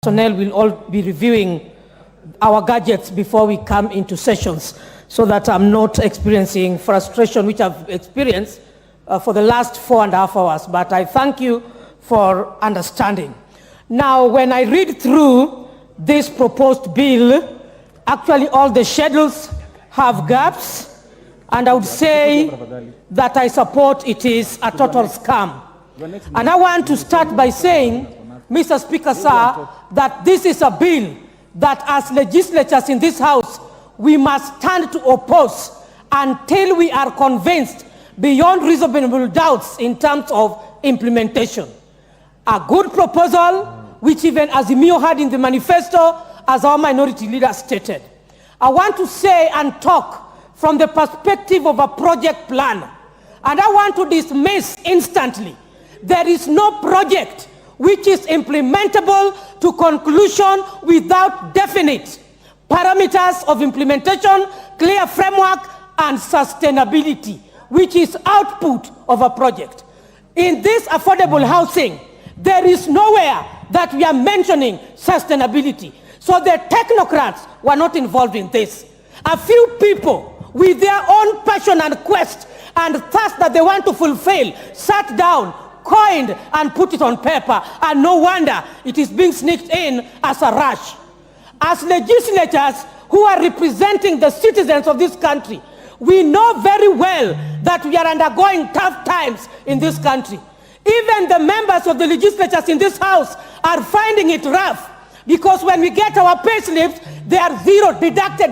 Personnel will all be reviewing our gadgets before we come into sessions so that I'm not experiencing frustration, which I've experienced for the last 4.5 hours. But I thank you for understanding. Now, when I read through this proposed bill, actually all the schedules have gaps, and I would say that I support it is a total scam. And I want to start by saying, Mr. Speaker, sir, that this is a bill that as legislatures in this House, we must stand to oppose until we are convinced beyond reasonable doubts in terms of implementation. A good proposal, which even Azimio had in the manifesto, as our minority leader stated. I want to say and talk from the perspective of a project planner. And I want to dismiss instantly. There is no project which is implementable to conclusion without definite parameters of implementation, clear framework, and sustainability, which is output of a project. In this affordable housing, there is nowhere that we are mentioning sustainability. So the technocrats were not involved in this. A few people with their own passion and quest and thirst that they want to fulfill sat down, coined and put it on paper, and no wonder it is being sneaked in as a rush. As legislators who are representing the citizens of this country, we know very well that we are undergoing tough times in this country. Even the members of the legislatures in this House are finding it rough, because when we get our pay slips, they are zero, deducted.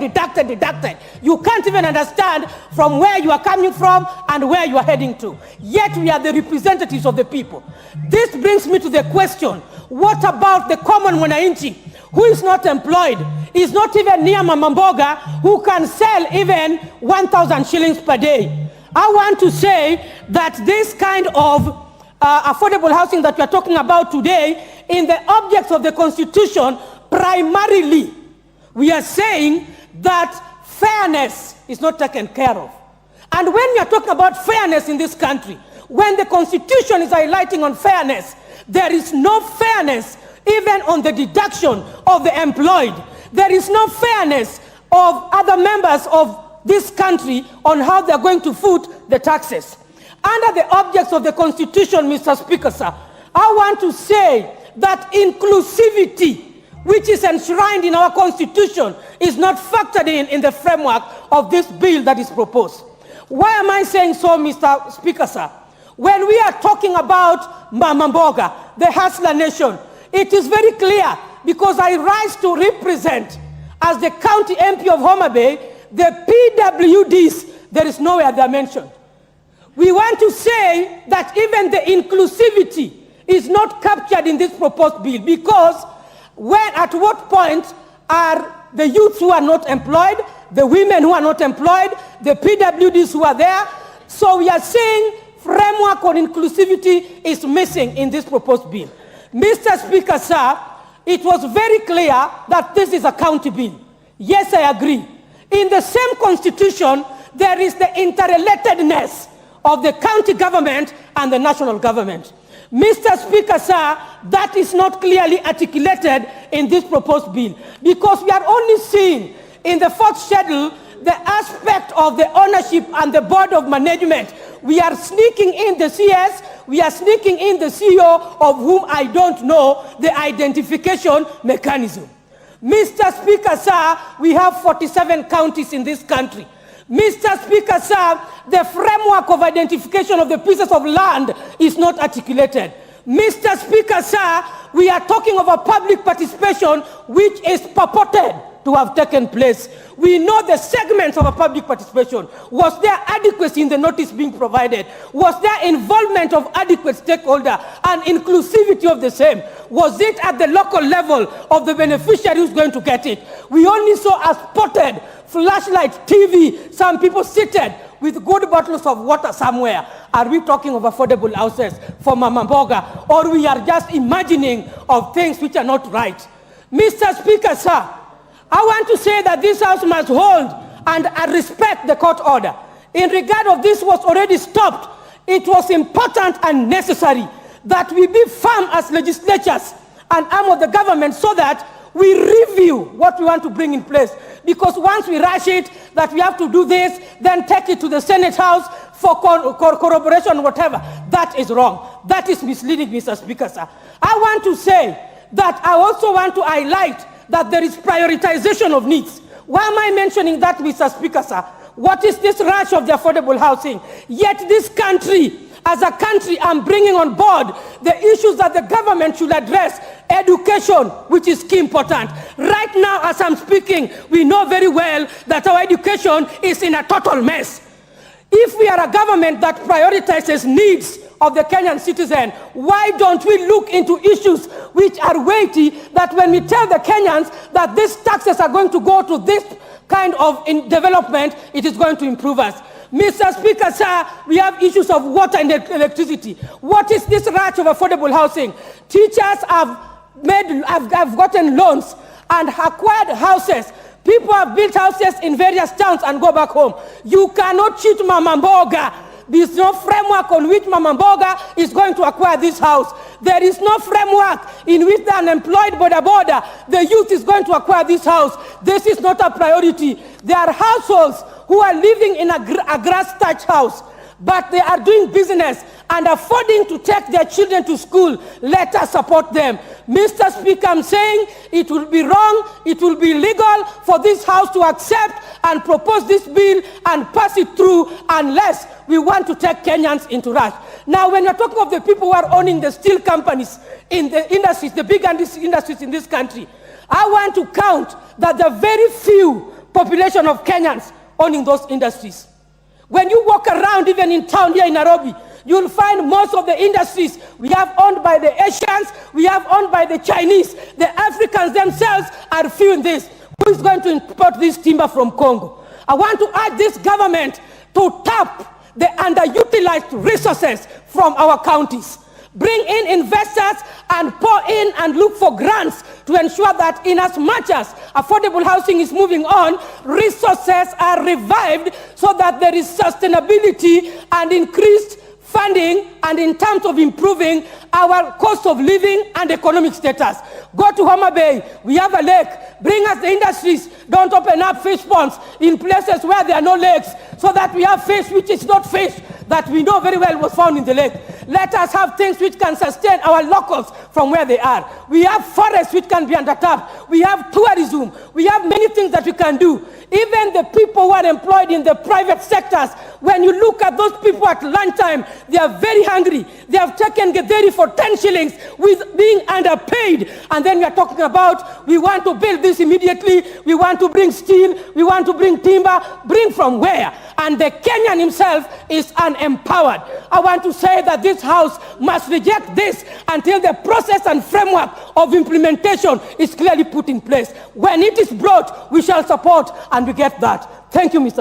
You can't even understand from where you are coming from and where you are heading to. Yet we are the representatives of the people. This brings me to the question, what about the common mwananchi who is not employed, is not even near Mama Mboga, who can sell even 1,000 shillings per day? I want to say that this kind of affordable housing that we are talking about today, in the objects of the Constitution, primarily, we are saying that fairness is not taken care of. And when we are talking about fairness in this country, when the Constitution is highlighting on fairness, there is no fairness even on the deduction of the employed. There is no fairness of other members of this country on how they are going to foot the taxes. Under the objects of the Constitution, Mr. Speaker, sir, I want to say that inclusivity, which is enshrined in our Constitution, is not factored in the framework of this bill that is proposed. Why am I saying so, Mr. Speaker, sir? When we are talking about Mama Mboga, the hustler nation, it is very clear, because I rise to represent, as the county MP of Homa Bay, the PWDs, there is nowhere they are mentioned. We want to say that even the inclusivity is not captured in this proposed bill, because at what point are the youths who are not employed, the women who are not employed, the PWDs who are there? So we are saying framework on inclusivity is missing in this proposed bill. Mr. Speaker, sir, it was very clear that this is a county bill. Yes, I agree. In the same Constitution, there is the interrelatedness of the county government and the national government. Mr. Speaker, sir, that is not clearly articulated in this proposed bill, because we are only seeing in the fourth schedule the aspect of the ownership and the board of management. We are sneaking in the CS, we are sneaking in the CEO, of whom I don't know the identification mechanism. Mr. Speaker, sir, we have 47 counties in this country. Mr. Speaker, sir, the framework of identification of the pieces of land is not articulated. Mr. Speaker, sir, we are talking of a public participation which is purported to have taken place. We know the segments of a public participation. Was there adequacy in the notice being provided? Was there involvement of adequate stakeholder and inclusivity of the same? Was it at the local level of the beneficiary who's going to get it? We only saw a spotted flashlight TV, some people seated with good bottles of water somewhere. Are we talking of affordable houses for Mama Mboga, or we are just imagining of things which are not right? Mr. Speaker, sir, I want to say that this House must hold and respect the court order. In regard of this was already stopped. It was important and necessary that we be firm as legislatures an arm of the government so that we review what we want to bring in place. Because once we rush it, that we have to do this, then take it to the Senate House for corroboration, whatever, that is wrong. That is misleading, Mr. Speaker, sir. I want to say that I also want to highlight that there is prioritization of needs. Why am I mentioning that, Mr. Speaker, sir? What is this rush of the affordable housing? Yet this country, as a country, I'm bringing on board the issues that the government should address. Education, which is key important. Right now, as I'm speaking, we know very well that our education is in a total mess. If we are a government that prioritizes needs of the Kenyan citizen, why don't we look into issues which are weighty, that when we tell the Kenyans that these taxes are going to go to this kind of development, it is going to improve us? Mr. Speaker, sir, we have issues of water and electricity. What is this rush of affordable housing? Teachers have gotten loans and acquired houses. People have built houses in various towns and go back home. You cannot cheat Mama Mboga. There is no framework on which Mama Mboga is going to acquire this house. There is no framework in which the unemployed border, the youth is going to acquire this house. This is not a priority. There are households who are living in a grass-thatched house, but they are doing business and affording to take their children to school. Let us support them. Mr. Speaker, I'm saying it will be wrong, it will be illegal for this House to accept and propose this bill and pass it through unless we want to take Kenyans into rush. Now, when you're talking of the people who are owning the steel companies in the industries, the big industries in this country, I want to count that the very few population of Kenyans owning those industries. When you walk around, even in town here in Nairobi, you'll find most of the industries we have owned by the Asians, we have owned by the Chinese. The Africans themselves are few in this. Who is going to import this timber from Congo? I want to urge this government to tap the underutilized resources from our counties. Bring in investors and pour in and look for grants to ensure that in as much as affordable housing is moving on, resources are revived so that there is sustainability and increased funding, and in terms of improving our cost of living and economic status. Go to Homa Bay, we have a lake. Bring us the industries. Don't open up fish ponds in places where there are no lakes, so that we have fish which is not fish, that we know very well was found in the lake. Let us have things which can sustain our locals from where they are. We have forests which can be undertapped. We have tourism. We have many things that we can do. Even the people who are employed in the private sectors, when you look at those people at lunchtime, they are very hungry. They have taken Githeri for 10 shillings with being underpaid. And then we are talking about, we want to build this immediately. We want to bring steel. We want to bring timber. Bring from where? And the Kenyan himself is unempowered. I want to say that this House must reject this until the process and framework of implementation is clearly put in place. When it is brought, we shall support and we get that. Thank you, Mr.